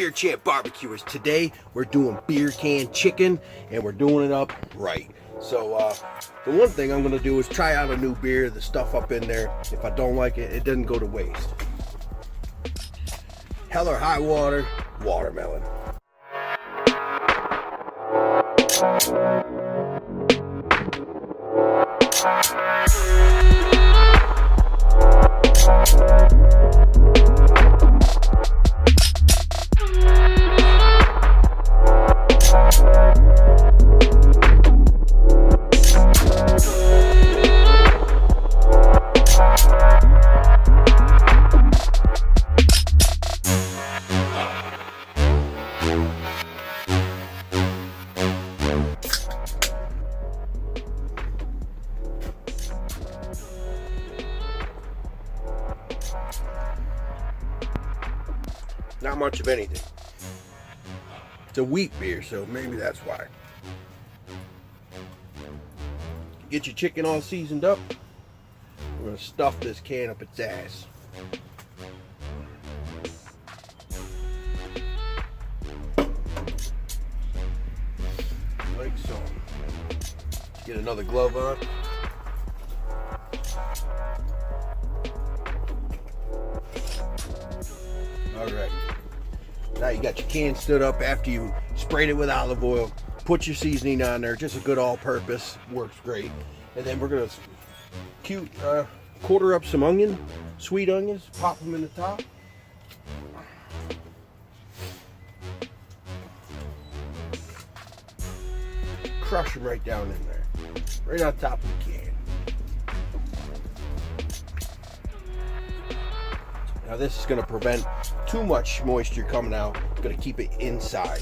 Beer Champ Barbecuers. Today we're doing beer can chicken and we're doing it up right. So the one thing I'm going to do is try out a new beer, the stuff up in there. If I don't like it, it doesn't go to waste. Hell or high water, watermelon. Not much of anything. It's a wheat beer, so maybe that's why. Get your chicken all seasoned up. We're gonna stuff this can up its ass. Like so. Get another glove on. Alright. Now you got your can stood up after you sprayed it with olive oil. Put your seasoning on there, just a good all-purpose, works great. And then we're gonna quarter up some onion, sweet onions, pop them in the top. Crush them right down in there, right on top of the can. Now this is going to prevent too much moisture coming out. It's going to keep it inside.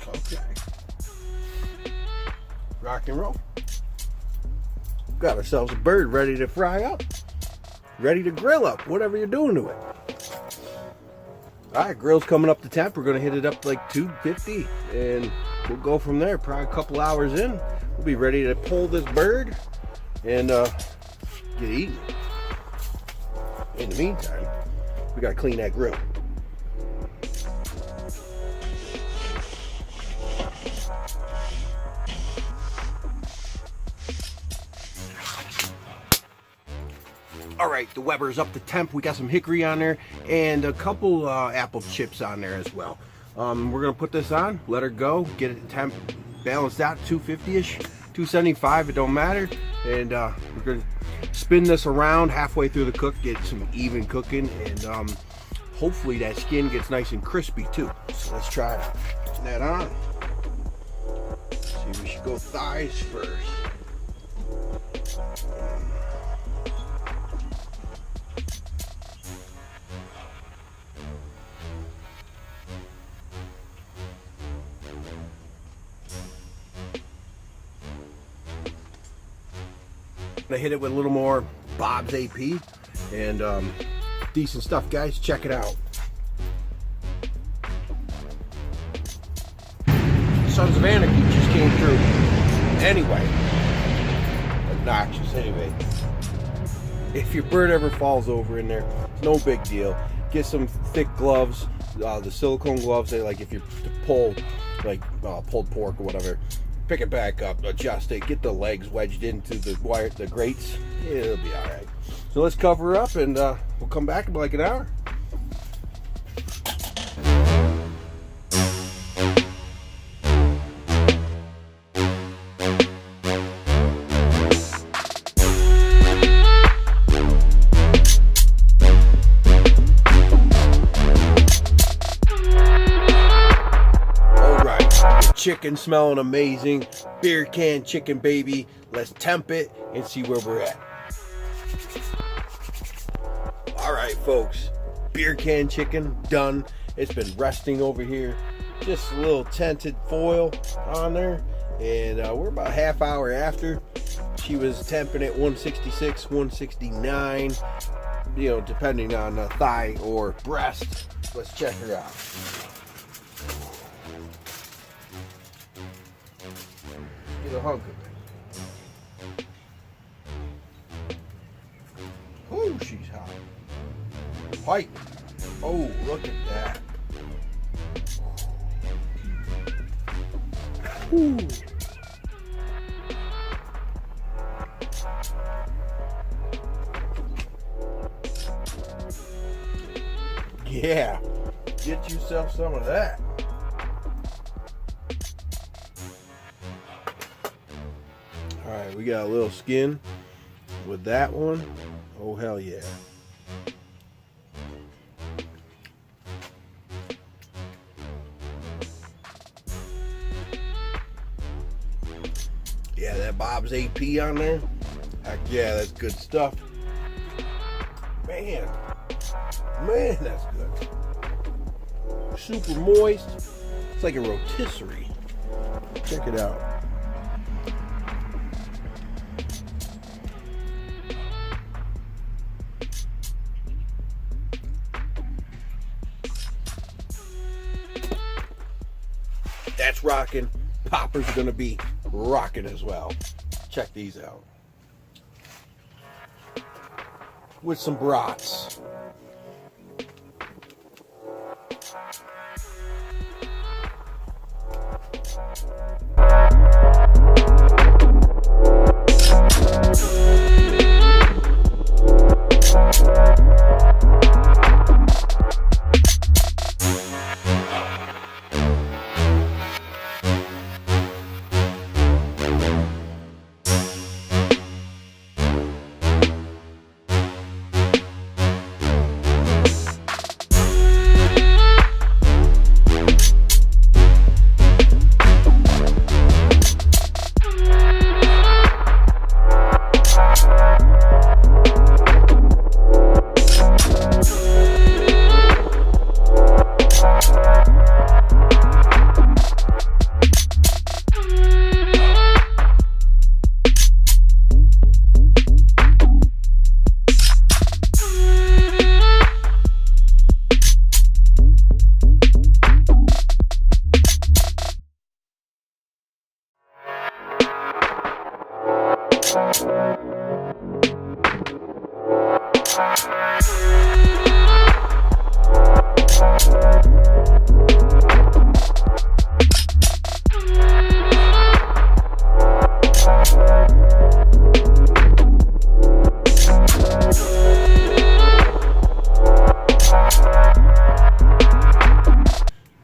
Okay. Rock and roll. Got ourselves a bird ready to fry up. Ready to grill up, whatever you're doing to it. Alright, grill's coming up to temp. We're going to hit it up like 250 and we'll go from there. Probably a couple hours in, we'll be ready to pull this bird and get eating. In the meantime, we got to clean that grill. Alright, the Weber's up to temp. We got some hickory on there and a couple apple chips on there as well. We're going to put this on, let her go, get it temp balanced out, 250-ish, 275, it don't matter. And we're going to spin this around halfway through the cook, get some even cooking, and hopefully that skin gets nice and crispy too. So let's try it out. Put that on. See, we should go thighs first. I hit it with a little more Bob's AP and decent stuff, guys. Check it out. Sons of Anarchy just came through. Anyway, obnoxious. Anyway, if your bird ever falls over in there, it's no big deal. Get some thick gloves, the silicone gloves. They like if you pull like pulled pork or whatever. Pick it back up, adjust it, get the legs wedged into the wire, the grates. It'll be all right. So let's cover her up, and we'll come back in like an hour. Chicken smelling amazing. Beer can chicken, baby. Let's temp it and see where we're at. All right, folks. Beer can chicken done. It's been resting over here. Just a little tinted foil on there. And we're about a half hour after. She was temping at 166, 169. You know, depending on thigh or breast. Let's check her out. Get a hunk of it. Oh, she's hot. White. Oh, look at that. Ooh. Yeah, get yourself some of that. All right, we got a little skin with that one. Oh, hell yeah. Yeah, that Bob's AP on there. Heck yeah, that's good stuff. Man, that's good. Super moist. It's like a rotisserie. Check it out. That's rocking. Poppers are gonna be rocking as well. Check these out. With some brats.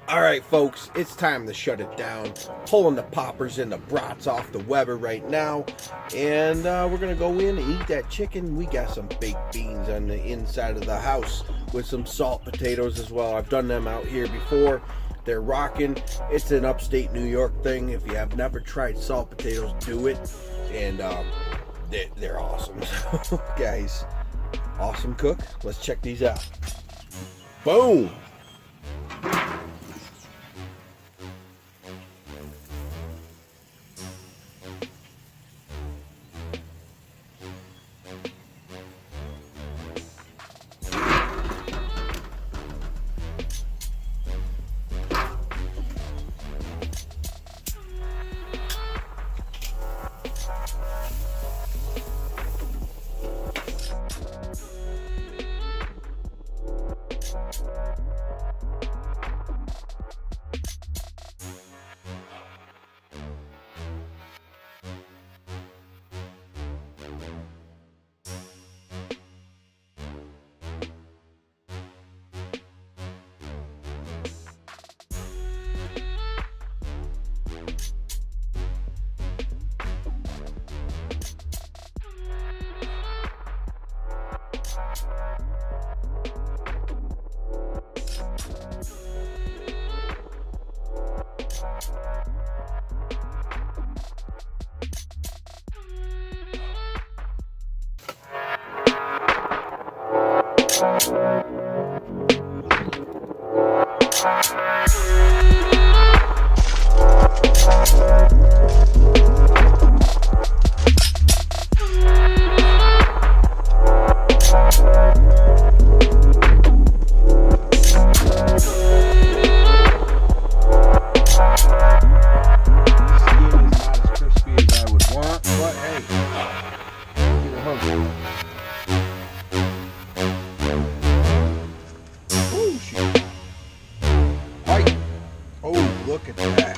Alright folks, it's time to shut it down. Pulling the poppers and the brats off the Weber right now. And we're going to go in and eat that chicken. We got some baked beans on the inside of the house with some salt potatoes as well. I've done them out here before. They're rocking. It's an upstate New York thing. If you have never tried salt potatoes, do it. And they're awesome. Guys, awesome cook. Let's check these out. Boom! Oh, shit. Right. Oh, look at that.